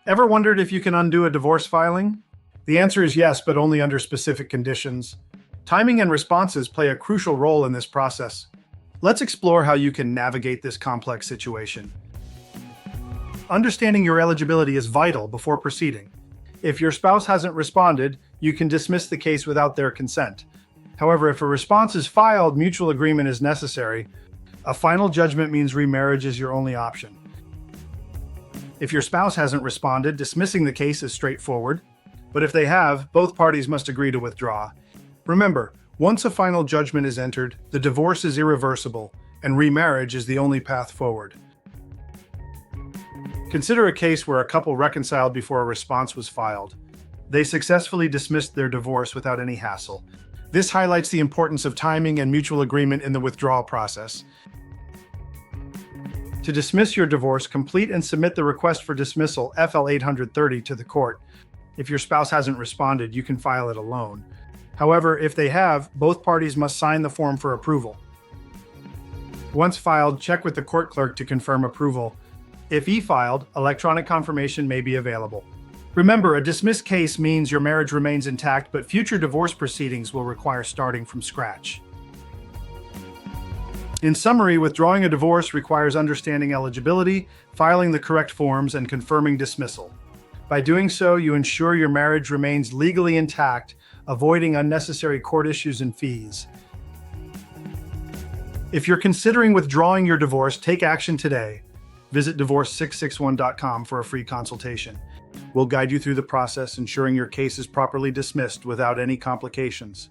Ever wondered if you can undo a divorce filing? The answer is yes, but only under specific conditions. Timing and responses play a crucial role in this process. Let's explore how you can navigate this complex situation. Understanding your eligibility is vital before proceeding. If your spouse hasn't responded, you can dismiss the case without their consent. However, if a response is filed, mutual agreement is necessary. A final judgment means remarriage is your only option. If your spouse hasn't responded, dismissing the case is straightforward. But if they have, both parties must agree to withdraw. Remember, once a final judgment is entered, the divorce is irreversible, and remarriage is the only path forward. Consider a case where a couple reconciled before a response was filed. They successfully dismissed their divorce without any hassle. This highlights the importance of timing and mutual agreement in the withdrawal process. To dismiss your divorce, complete and submit the request for dismissal FL 830 to the court. If your spouse hasn't responded, you can file it alone. However, if they have, both parties must sign the form for approval. Once filed, check with the court clerk to confirm approval. If e-filed, electronic confirmation may be available. Remember, a dismissed case means your marriage remains intact, but future divorce proceedings will require starting from scratch. In summary, withdrawing a divorce requires understanding eligibility, filing the correct forms, and confirming dismissal. By doing so, you ensure your marriage remains legally intact, avoiding unnecessary court issues and fees. If you're considering withdrawing your divorce, take action today. Visit divorce661.com for a free consultation. We'll guide you through the process, ensuring your case is properly dismissed without any complications.